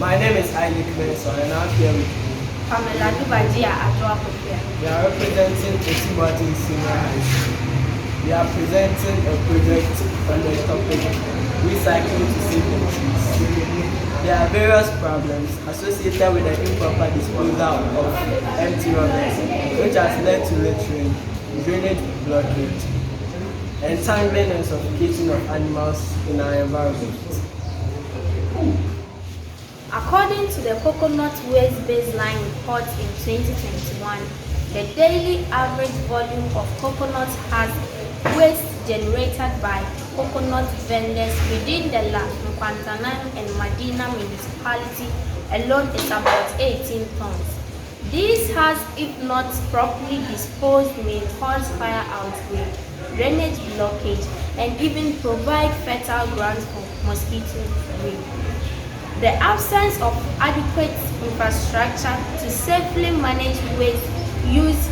My name is Isaac Benson and I'm here with Pamela Dubajia Adwapopia. We are representing Boateng Senior High School. We are presenting a project on the topic recycling to save the trees. There are various problems associated with the improper disposal of empty rubbish, which has led to littering, drainage blockage, entangling and suffocating of animals in our environment. According to the Coconut Waste Baseline Report in 2021, the daily average volume of coconut husk waste generated by coconut vendors within the La Nkwantanan and Madina municipality alone is about 18 tons. These husks, if not properly disposed, may cause fire outbreak, drainage blockage, and even provide fertile ground for mosquito rain. The absence of adequate infrastructure to safely manage waste use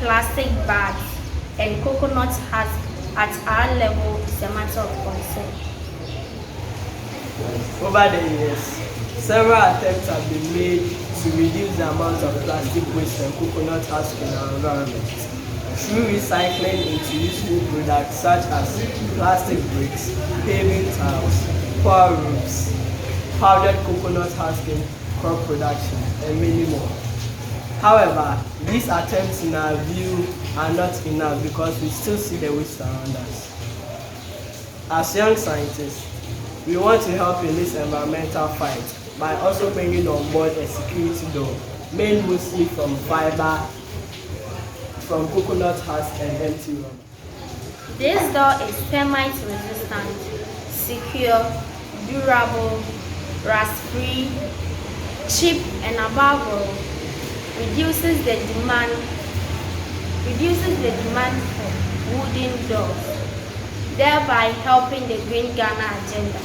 plastic bags and coconut husks at our level is a matter of concern. Over the years, several attempts have been made to reduce the amount of plastic waste and coconut husks in our environment through recycling into useful products such as plastic bricks, paving tiles, power roofs, powdered coconut husking, crop production, and many more. However, these attempts in our view are not enough because we still see the waste around us. As young scientists, we want to help in this environmental fight by also bringing on board a security door made mostly from fiber, from coconut husk and empty rubber. This door is termite resistant, secure, durable, rust-free, cheap, and above all, reduces the demand for wooden doors, thereby helping the Green Ghana agenda.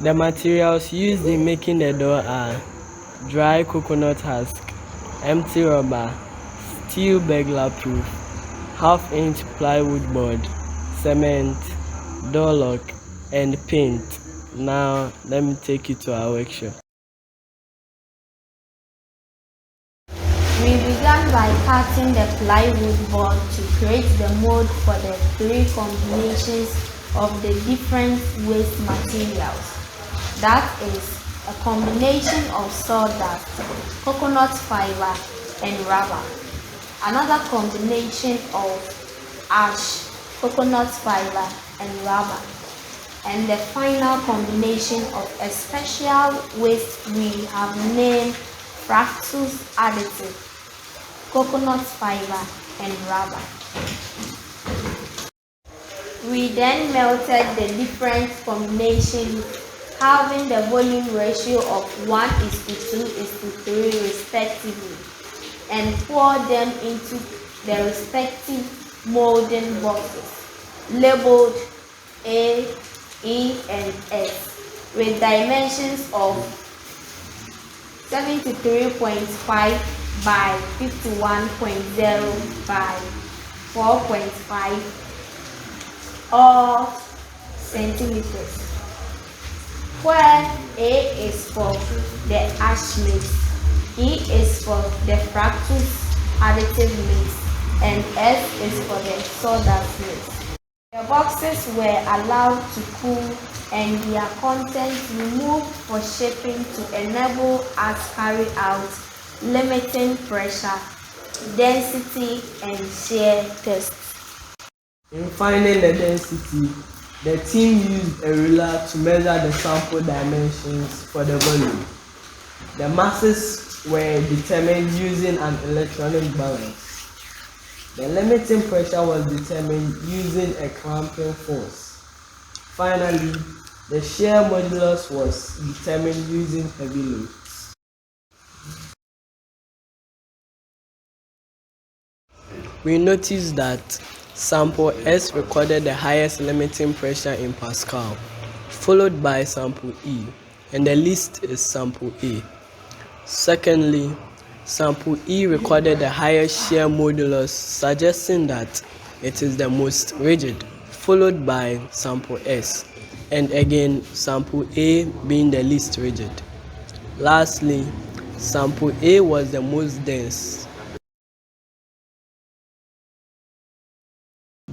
The materials used in making the door are dry coconut husk, empty rubber, steel burglar-proof, half-inch plywood board, cement, door lock, and paint. Now, let me take you to our workshop. We began by cutting the plywood board to create the mold for the three combinations of the different waste materials. That is, a combination of sawdust, coconut fiber, and rubber. Another combination of ash, coconut fiber, and rubber. And the final combination of a special waste we have named fructose additive, coconut fiber, and rubber. We then melted the different combinations having the volume ratio of 1:2:3 respectively and poured them into the respective molding boxes labeled A, E, and S with dimensions of 73.5 by 51.0 by 4.5 or centimeters, where A is for the ash mix, E is for the fructose additive mix, and S is for the sawdust mix. The boxes were allowed to cool and their contents removed for shipping to enable us carry out limiting pressure, density, and shear tests. In finding the density, the team used a ruler to measure the sample dimensions for the volume. The masses were determined using an electronic balance. The limiting pressure was determined using a clamping force. Finally, the shear modulus was determined using heavy loads. We noticed that sample S recorded the highest limiting pressure in Pascal, followed by sample E, and the least is sample A. Secondly, sample E recorded the highest shear modulus, suggesting that it is the most rigid, followed by sample S. and again sample A being the least rigid. Lastly, sample A was the most dense.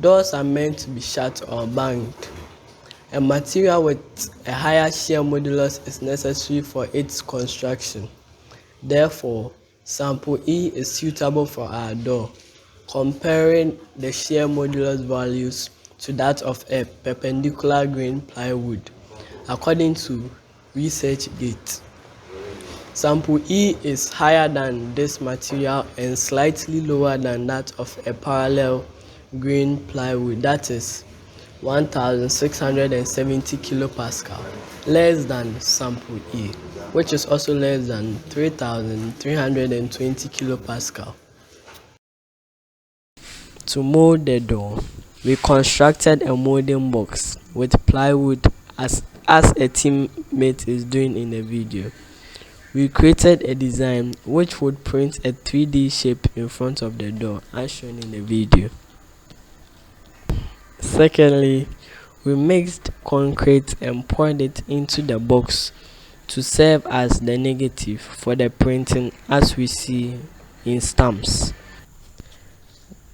Doors are meant to be shut or banged. A material with a higher shear modulus is necessary for its construction. Therefore, sample E is suitable for our door, comparing the shear modulus values to that of a perpendicular grain plywood, according to ResearchGate. Sample E is higher than this material and slightly lower than that of a parallel grain plywood, that is 1670 kilopascal, less than sample E, which is also less than 3320 kilopascal. To mold the door, we constructed a molding box with plywood as a teammate is doing in the video. We created a design which would print a 3D shape in front of the door as shown in the video. Secondly, we mixed concrete and poured it into the box to serve as the negative for the printing as we see in stamps.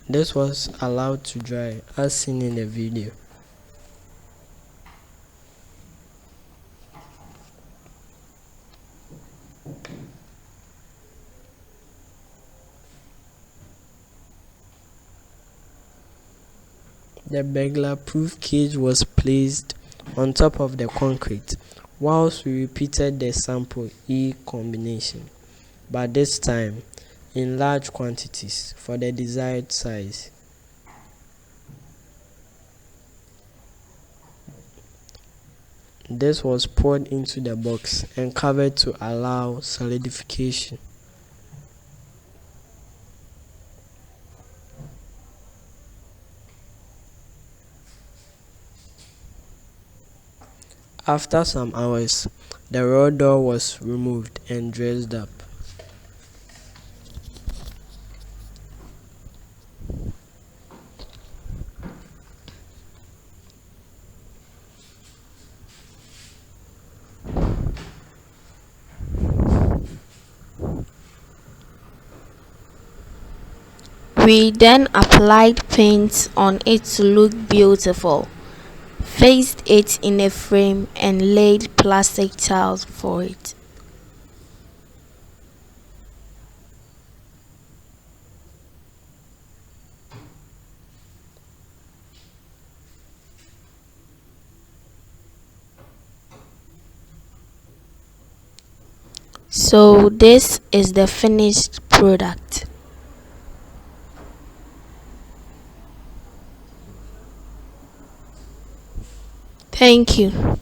This was allowed to dry as seen in the video. The burglar-proof cage was placed on top of the concrete whilst we repeated the sample E combination, but this time in large quantities for the desired size. This was poured into the box and covered to allow solidification. After some hours, the raw door was removed and dressed up. We then applied paint on it to look beautiful, faced it in a frame and laid plastic tiles for it. So this is the finished product. Thank you.